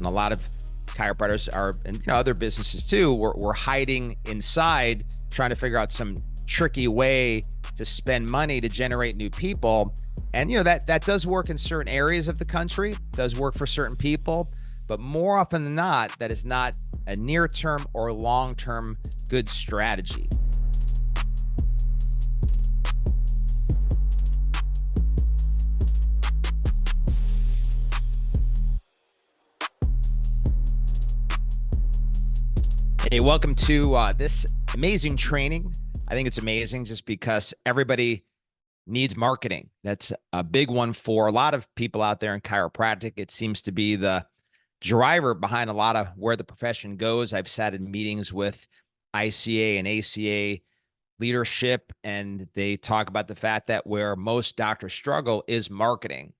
And a lot of chiropractors are, and other businesses too, we're hiding inside trying to figure out some tricky way to spend money to generate new people. And that does work in certain areas of the country, does work for certain people, but more often than not, that is not a near-term or long-term good strategy. Hey, welcome to this amazing training. I think it's amazing just because everybody needs marketing. That's a big one for a lot of people out there in chiropractic. It seems to be the driver behind a lot of where the profession goes. I've sat in meetings with ICA and ACA leadership, and they talk about the fact that where most doctors struggle is marketing.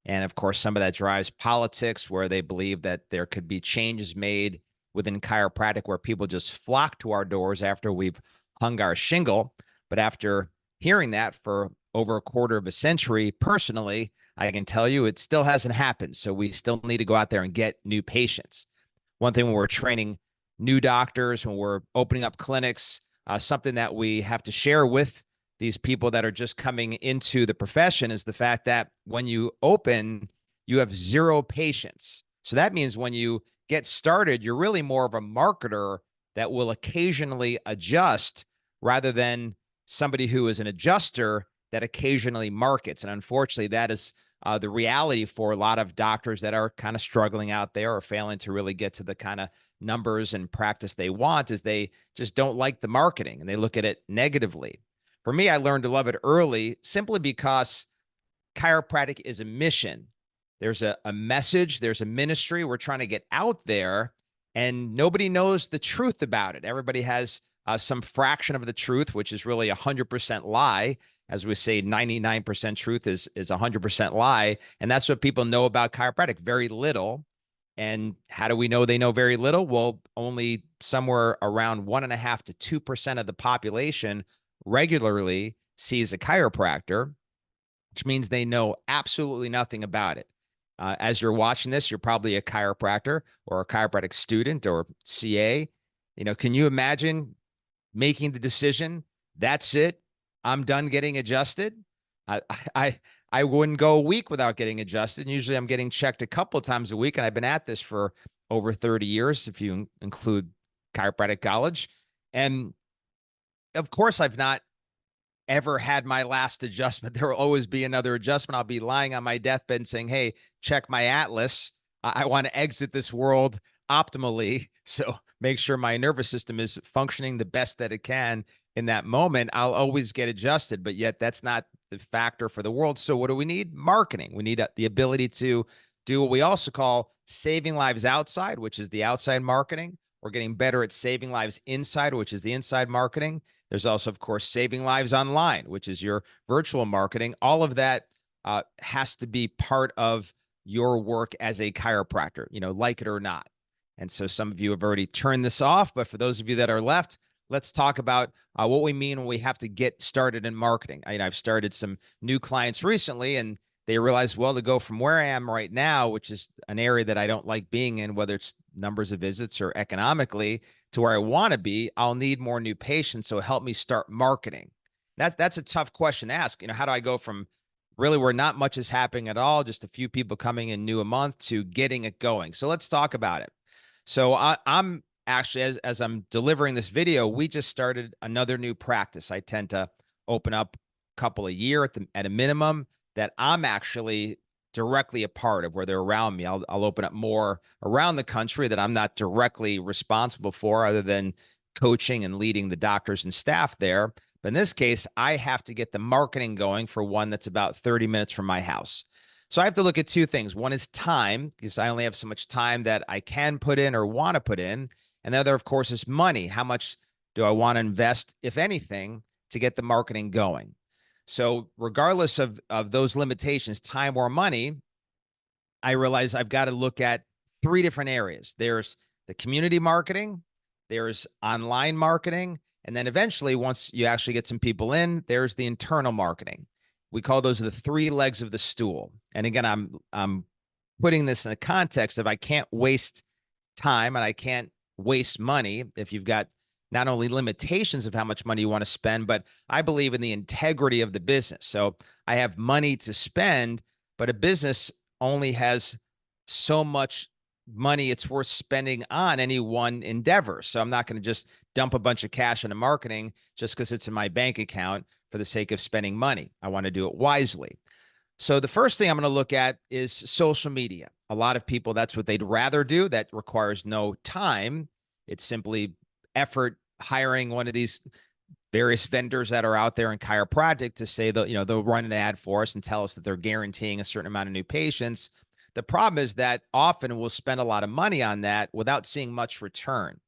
And of course, some of that drives politics, where they believe that there could be changes made within chiropractic where people just flock to our doors after we've hung our shingle. But after hearing that for over a quarter of a century, personally, I can tell you it still hasn't happened. So we still need to go out there and get new patients. One thing when we're training new doctors, when we're opening up clinics, something that we have to share with these people that are just coming into the profession is the fact that when you open, you have zero patients. So that means when you get started, you're really more of a marketer that will occasionally adjust rather than somebody who is an adjuster that occasionally markets. And unfortunately, that is the reality for a lot of doctors that are kind of struggling out there or failing to really get to the kind of numbers and practice they want, is they just don't like the marketing and they look at it negatively. For me, I learned to love it early simply because chiropractic is a mission. There's a message, there's a ministry. We're trying to get out there, and nobody knows the truth about it. Everybody has some fraction of the truth, which is really 100% lie. As we say, 99% truth is 100% lie. And that's what people know about chiropractic, very little. And how do we know they know very little? Well, only somewhere around 1.5% to 2% of the population regularly sees a chiropractor, which means they know absolutely nothing about it. As you're watching this, you're probably a chiropractor or a chiropractic student or CA. Can you imagine making the decision? That's it. I'm done getting adjusted. I I I wouldn't go a week without getting adjusted. And usually, I'm getting checked a couple of times a week, and I've been at this for over 30 years, if you include chiropractic college. And of course, I've not ever had my last adjustment. There will always be another adjustment. I'll be lying on my deathbed and saying, hey, check my atlas. I want to exit this world optimally. So make sure my nervous system is functioning the best that it can in that moment. I'll always get adjusted, but yet that's not the factor for the world. So what do we need? Marketing. We need the ability to do what we also call saving lives outside, which is the outside marketing. We're getting better at saving lives inside, which is the inside marketing. There's also, of course, saving lives online, which is your virtual marketing. All of that has to be part of your work as a chiropractor, like it or not. And so some of you have already turned this off, but for those of you that are left, let's talk about what we mean when we have to get started in marketing. I've started some new clients recently, and they realize, well, to go from where I am right now, which is an area that I don't like being in, whether it's numbers of visits or economically, to where I want to be, I'll need more new patients. So help me start marketing. That's a tough question to ask. How do I go from really where not much is happening at all, just a few people coming in new a month, to getting it going? So let's talk about it. So I'm actually, as I'm delivering this video, we just started another new practice. I tend to open up a couple a year at a minimum that I'm actually directly a part of, where they're around me. I'll open up more around the country that I'm not directly responsible for, other than coaching and leading the doctors and staff there. But in this case, I have to get the marketing going for one that's about 30 minutes from my house. So I have to look at two things. One is time, because I only have so much time that I can put in or want to put in. And the other, of course, is money. How much do I want to invest, if anything, to get the marketing going? So regardless of those limitations, time or money, I realize I've got to look at three different areas. There's the community marketing, there's online marketing, and then eventually, once you actually get some people in, there's the internal marketing. We call those the three legs of the stool. And again, I'm putting this in the context of I can't waste time and I can't waste money if you've got not only limitations of how much money you want to spend, but I believe in the integrity of the business. So I have money to spend, but a business only has so much money it's worth spending on any one endeavor. So I'm not going to just dump a bunch of cash into marketing just because it's in my bank account for the sake of spending money. I want to do it wisely. So the first thing I'm going to look at is social media. A lot of people, that's what they'd rather do. That requires no time. It's simply effort hiring one of these various vendors that are out there in chiropractic to say that, they'll run an ad for us and tell us that they're guaranteeing a certain amount of new patients. The problem is that often we'll spend a lot of money on that without seeing much return.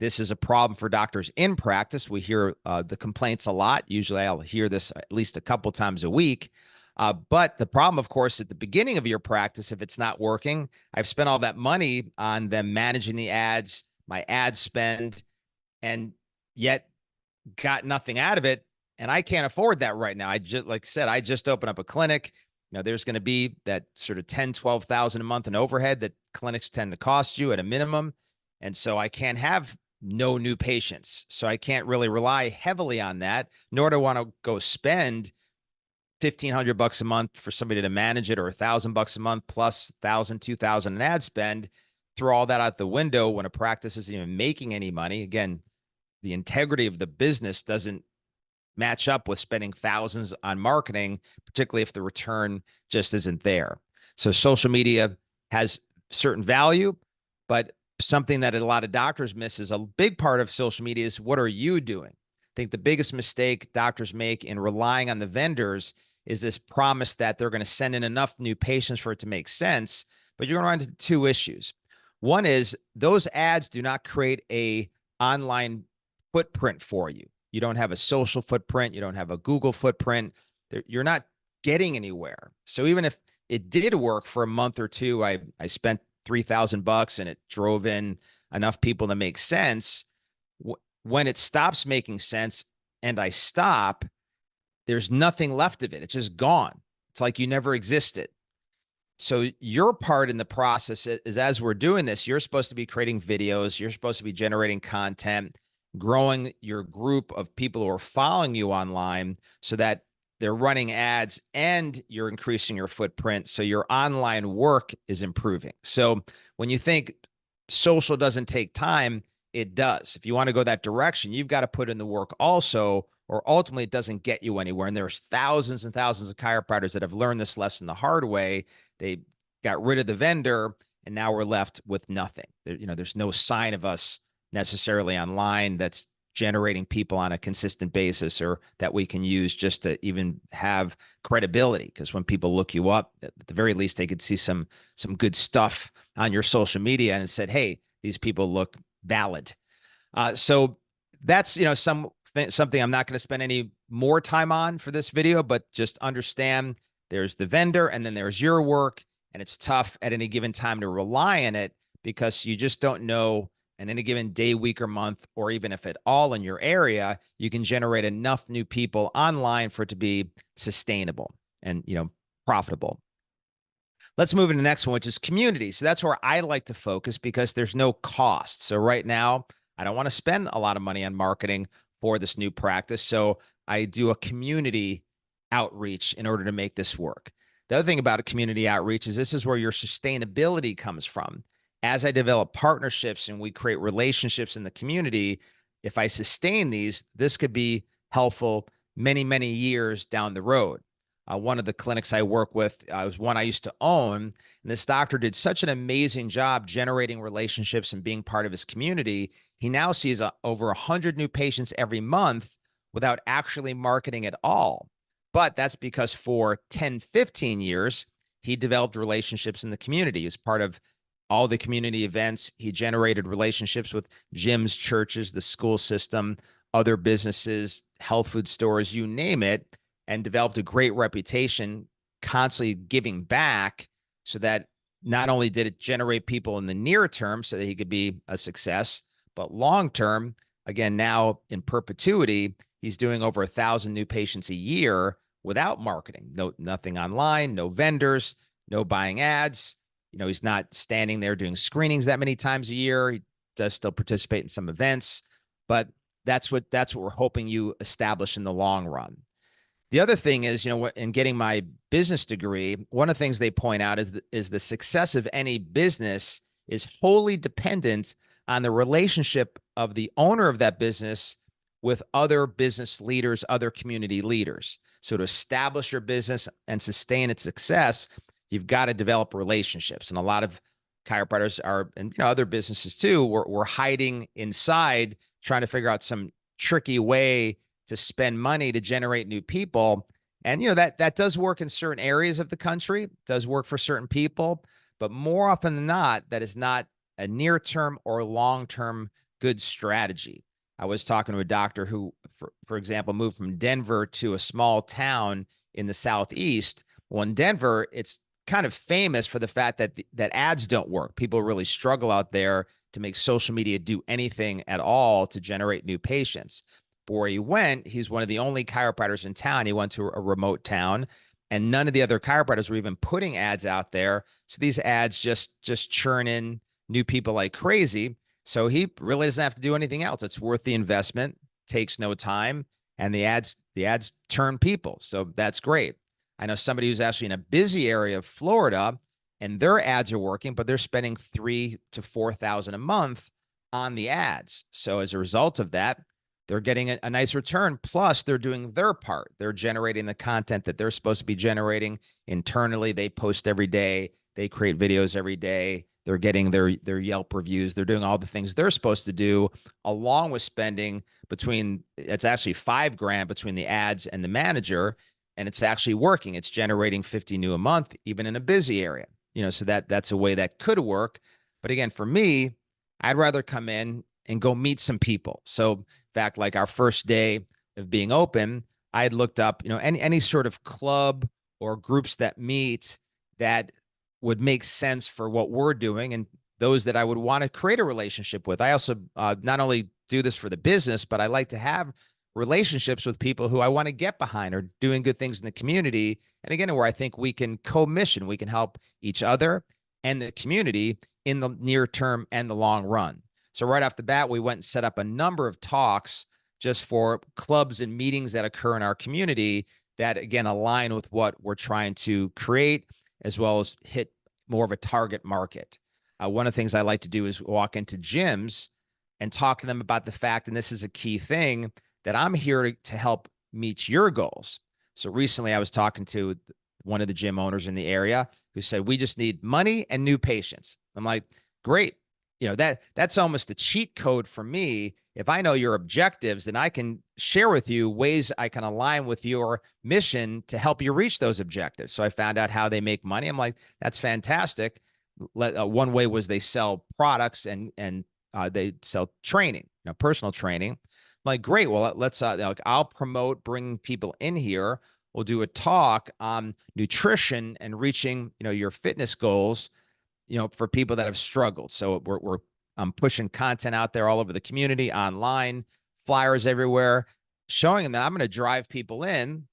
This is a problem for doctors in practice. We hear the complaints a lot. Usually I'll hear this at least a couple times a week. But the problem, of course, at the beginning of your practice, if it's not working, I've spent all that money on them managing the ads, my ad spend, and yet got nothing out of it. And I can't afford that right now. Like I said, I just opened up a clinic. There's going to be that sort of 10, 12,000 a month in overhead that clinics tend to cost you at a minimum. And so I can't have no new patients. So I can't really rely heavily on that, nor do I want to go spend $1,500 a month for somebody to manage it, or $1,000 a month plus 1,000, 2,000 in ad spend. Throw all that out the window when a practice isn't even making any money. Again, the integrity of the business doesn't match up with spending thousands on marketing, particularly if the return just isn't there. So social media has certain value, but something that a lot of doctors miss is a big part of social media is what are you doing? I think the biggest mistake doctors make in relying on the vendors is this promise that they're going to send in enough new patients for it to make sense, but you're going to run into two issues. One is those ads do not create a online footprint for you. You don't have a social footprint. You don't have a Google footprint. You're not getting anywhere. So even if it did work for a month or two, I spent $3,000 and it drove in enough people to make sense. When it stops making sense and I stop, there's nothing left of it. It's just gone. It's like you never existed. So your part in the process is, as we're doing this, you're supposed to be creating videos. You're supposed to be generating content, growing your group of people who are following you online so that they're running ads and you're increasing your footprint. So your online work is improving. So when you think social doesn't take time, it does. If you want to go that direction, you've got to put in the work also, or ultimately it doesn't get you anywhere. And there's thousands and thousands of chiropractors that have learned this lesson the hard way. They got rid of the vendor and now we're left with nothing. There's no sign of us necessarily online that's generating people on a consistent basis, or that we can use just to even have credibility. Because when people look you up, at the very least, they could see some good stuff on your social media and said, hey, these people look valid. So that's, something I'm not going to spend any more time on for this video, but just understand there's the vendor and then there's your work. And it's tough at any given time to rely on it because you just don't know in any given day, week, or month, or even if at all in your area, you can generate enough new people online for it to be sustainable and, profitable. Let's move into the next one, which is community. So that's where I like to focus because there's no cost. So right now, I don't want to spend a lot of money on marketing for this new practice. So I do a community outreach in order to make this work. The other thing about a community outreach is this is where your sustainability comes from. As I develop partnerships and we create relationships in the community, if I sustain these, this could be helpful many, many years down the road. One of the clinics I work with was one I used to own. And this doctor did such an amazing job generating relationships and being part of his community. He now sees over 100 new patients every month without actually marketing at all. But that's because for 10, 15 years, he developed relationships in the community. He was part of all the community events. He generated relationships with gyms, churches, the school system, other businesses, health food stores, you name it, and developed a great reputation, constantly giving back so that not only did it generate people in the near term so that he could be a success, but long term, again, now in perpetuity, he's doing over 1,000 new patients a year without marketing. Nothing online, no vendors, no buying ads. He's not standing there doing screenings that many times a year. He does still participate in some events, but that's what we're hoping you establish in the long run. The other thing is, in getting my business degree, one of the things they point out is the success of any business is wholly dependent on the relationship of the owner of that business with other business leaders, other community leaders. So to establish your business and sustain its success, you've got to develop relationships. And a lot of chiropractors are, and other businesses too, we're hiding inside trying to figure out some tricky way to spend money to generate new people. And that does work in certain areas of the country, does work for certain people, but more often than not, that is not a near-term or long-term good strategy. I was talking to a doctor who, for example, moved from Denver to a small town in the Southeast. Well, in Denver, it's kind of famous for the fact that ads don't work. People really struggle out there to make social media do anything at all to generate new patients. But where he went, he's one of the only chiropractors in town. He went to a remote town, and none of the other chiropractors were even putting ads out there. So these ads just churn in new people like crazy. So he really doesn't have to do anything else. It's worth the investment, takes no time, and the ads turn people. So that's great. I know somebody who's actually in a busy area of Florida, and their ads are working, but they're spending $3,000 to $4,000 a month on the ads. So as a result of that, they're getting a nice return. Plus, they're doing their part. They're generating the content that they're supposed to be generating internally. They post every day. They create videos every day. They're getting their Yelp reviews. They're doing all the things they're supposed to do, along with spending it's actually $5,000 between the ads and the manager, and it's actually working. It's generating 50 new a month, even in a busy area. So that's a way that could work. But again, for me, I'd rather come in and go meet some people. So in fact, like our first day of being open, I had looked up, any sort of club or groups that meet that would make sense for what we're doing and those that I would want to create a relationship with. I also not only do this for the business, but I like to have relationships with people who I want to get behind or doing good things in the community. And again, where I think we can co-mission, we can help each other and the community in the near term and the long run. So right off the bat, we went and set up a number of talks just for clubs and meetings that occur in our community that, again, align with what we're trying to create, as well as hit more of a target market. One of the things I like to do is walk into gyms and talk to them about the fact, and this is a key thing, that I'm here to help meet your goals. So recently I was talking to one of the gym owners in the area who said, we just need money and new patients. I'm like, great. That's almost a cheat code for me. If I know your objectives, then I can share with you ways I can align with your mission to help you reach those objectives. So I found out how they make money. I'm like, that's fantastic. One way was they sell products and they sell training, personal training. I'm like, great. Well, let's I'll promote bringing people in here. We'll do a talk on nutrition and reaching, your fitness goals, for people that have struggled. So I'm pushing content out there all over the community, online, flyers everywhere, showing them that I'm going to drive people in,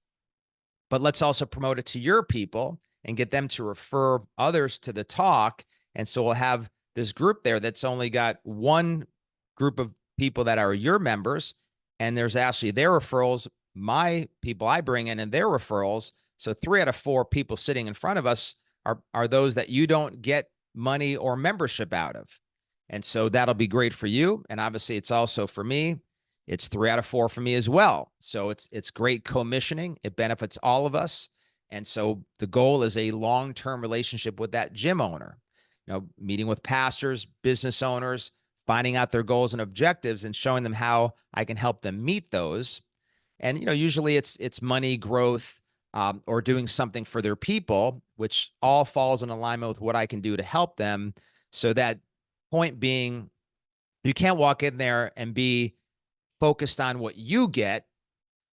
but let's also promote it to your people and get them to refer others to the talk. And so we'll have this group there that's only got one group of people that are your members, and there's actually their referrals, my people I bring in and their referrals. So 3 out of 4 people sitting in front of us are those that you don't get money or membership out of. And so that'll be great for you. And obviously it's also for me, it's 3 out of 4 for me as well. So it's great commissioning. It benefits all of us. And so the goal is a long-term relationship with that gym owner, meeting with pastors, business owners, finding out their goals and objectives and showing them how I can help them meet those. And, usually it's money, growth, or doing something for their people, which all falls in alignment with what I can do to help them. So that point being, you can't walk in there and be focused on what you get.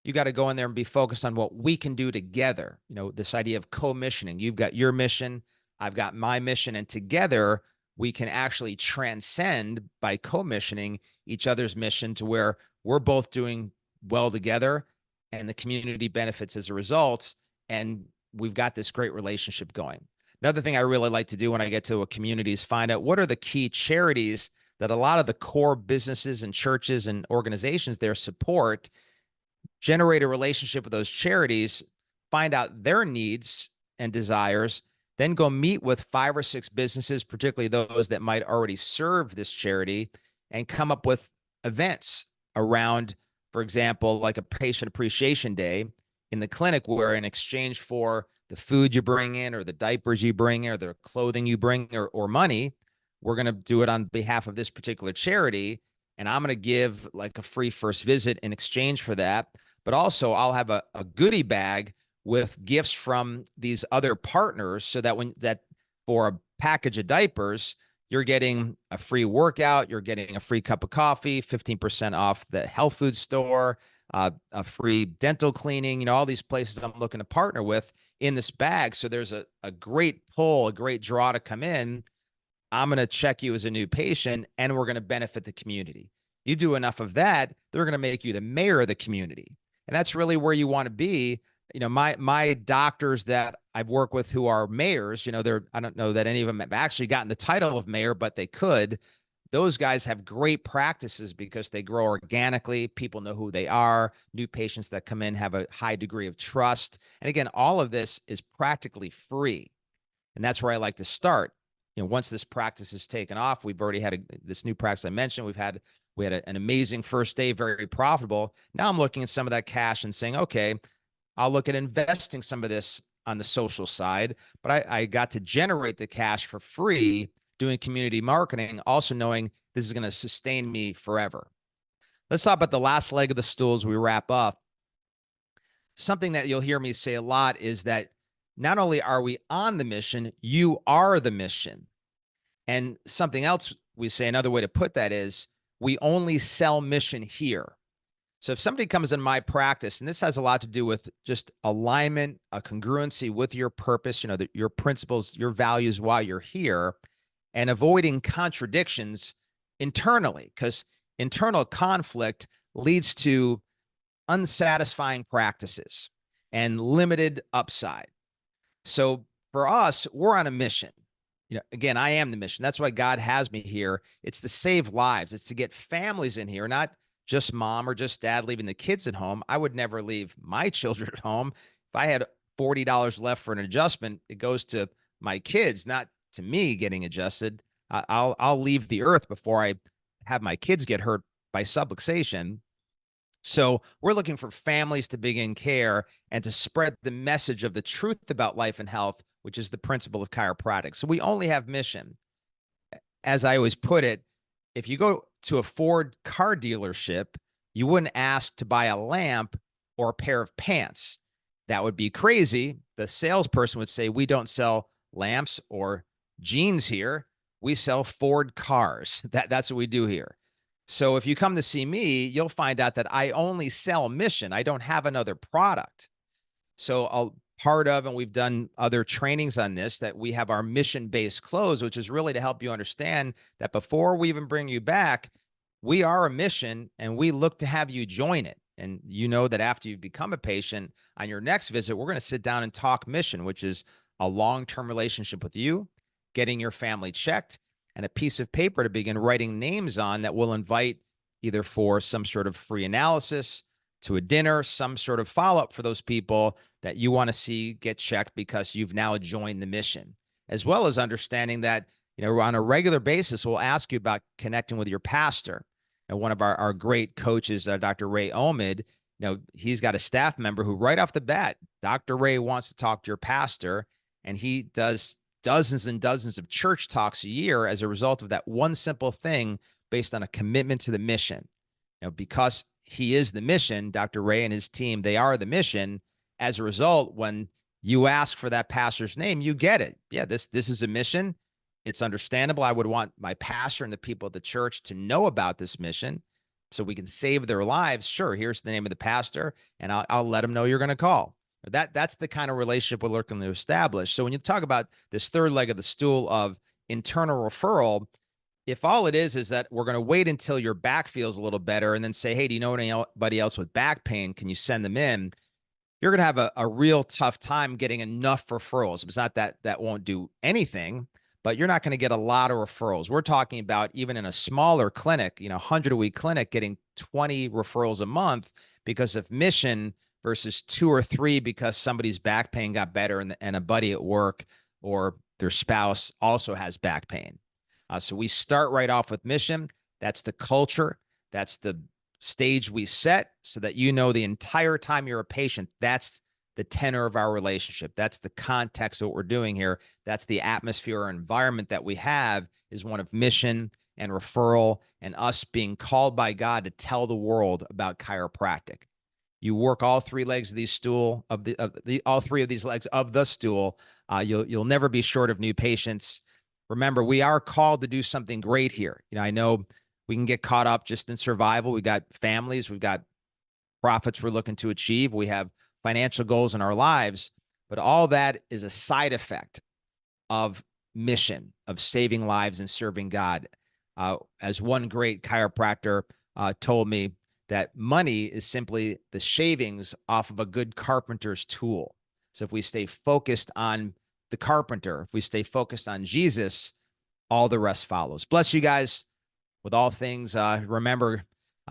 You got to go in there and be focused on what we can do together. This idea of co-missioning. You've got your mission, I've got my mission, and together we can actually transcend by co-missioning each other's mission to where we're both doing well together and the community benefits as a result. And we've got this great relationship going. Another thing I really like to do when I get to a community is find out what are the key charities that a lot of the core businesses and churches and organizations there support, generate a relationship with those charities, find out their needs and desires, then go meet with 5 or 6 businesses, particularly those that might already serve this charity, and come up with events around, for example, like a patient appreciation day in the clinic, where in exchange for the food you bring in or the diapers you bring in or the clothing you bring or money, we're going to do it on behalf of this particular charity. And I'm going to give like a free first visit in exchange for that. But also I'll have a goodie bag with gifts from these other partners, so that for a package of diapers, you're getting a free workout, you're getting a free cup of coffee, 15% off the health food store, a free dental cleaning, all these places I'm looking to partner with in this bag. So there's a great pull, a great draw to come in. I'm going to check you as a new patient, and we're going to benefit the community. You do enough of that, they're going to make you the mayor of the community. And that's really where you want to be. My doctors that I've worked with who are mayors, I don't know that any of them have actually gotten the title of mayor, but they could. Those guys have great practices because they grow organically. People know who they are. New patients that come in have a high degree of trust. And again, all of this is practically free. And that's where I like to start. Once this practice is taken off, we've already had this new practice I mentioned. We had an amazing first day, very profitable. Now I'm looking at some of that cash and saying, okay, I'll look at investing some of this on the social side, but I got to generate the cash for free doing community marketing, also knowing this is going to sustain me forever. Let's talk about the last leg of the stool as we wrap up. Something that you'll hear me say a lot is that not only are we on the mission, you are the mission. And something else we say, another way to put that is, we only sell mission here. So if somebody comes in my practice, and this has a lot to do with just alignment, a congruency with your purpose, your principles, your values while you're here, and avoiding contradictions internally, because internal conflict leads to unsatisfying practices and limited upside. So for us, we're on a mission. Again, I am the mission. That's why God has me here. It's to save lives. It's to get families in here, not just mom or just dad leaving the kids at home. I would never leave my children at home. If I had $40 left for an adjustment, it goes to my kids, not to me getting adjusted. I'll leave the earth before I have my kids get hurt by subluxation. So we're looking for families to begin care and to spread the message of the truth about life and health, which is the principle of chiropractic. So we only have mission. As I always put it, if you go to a Ford car dealership, you wouldn't ask to buy a lamp or a pair of pants. That would be crazy. The salesperson would say, we don't sell lamps or jeans here. We sell Ford cars. That's what we do here. So if you come to see me, you'll find out that I only sell mission. I don't have another product. So part of, and we've done other trainings on this, that we have our mission-based close, which is really to help you understand that before we even bring you back, we are a mission and we look to have you join it. And that after you've become a patient, on your next visit, we're going to sit down and talk mission, which is a long-term relationship with you, getting your family checked, and a piece of paper to begin writing names on that we'll invite either for some sort of free analysis, to a dinner, some sort of follow-up for those people that you want to see get checked because you've now joined the mission, as well as understanding that, on a regular basis, we'll ask you about connecting with your pastor. And one of our great coaches, Dr. Ray Omid, he's got a staff member who right off the bat, Dr. Ray wants to talk to your pastor, and he does dozens and dozens of church talks a year as a result of that one simple thing based on a commitment to the mission. Because he is the mission, Dr. Ray and his team, they are the mission. As a result, when you ask for that pastor's name, you get it. Yeah, this is a mission. It's understandable. I would want my pastor and the people at the church to know about this mission so we can save their lives. Sure, here's the name of the pastor, and I'll let them know you're going to call. That's the kind of relationship we're looking to establish. So when you talk about this third leg of the stool of internal referral, if all it is that we're going to wait until your back feels a little better and then say, hey, do you know anybody else with back pain? Can you send them in? you're going to have a real tough time getting enough referrals. It's not that that won't do anything, but you're not going to get a lot of referrals. We're talking about even in a smaller clinic, 100-a-week clinic, getting 20 referrals a month because of mission versus 2 or 3 because somebody's back pain got better and a buddy at work or their spouse also has back pain. So we start right off with mission. That's the culture. That's the stage we set so that the entire time you're a patient, that's the tenor of our relationship. That's the context of what we're doing here. That's the atmosphere or environment that we have is one of mission and referral and us being called by God to tell the world about chiropractic. You work all 3 legs of the stool all 3 of these legs of the stool. You'll never be short of new patients. Remember, we are called to do something great here. I know we can get caught up just in survival. We got families, we've got profits we're looking to achieve. We have financial goals in our lives, but all that is a side effect of mission, of saving lives and serving God. As one great chiropractor told me, that money is simply the shavings off of a good carpenter's tool. So if we stay focused on the carpenter, if we stay focused on Jesus, all the rest follows. Bless you guys with all things. Remember,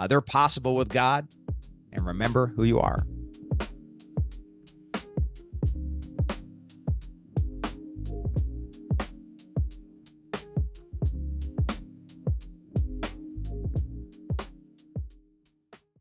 they're possible with God, and remember who you are.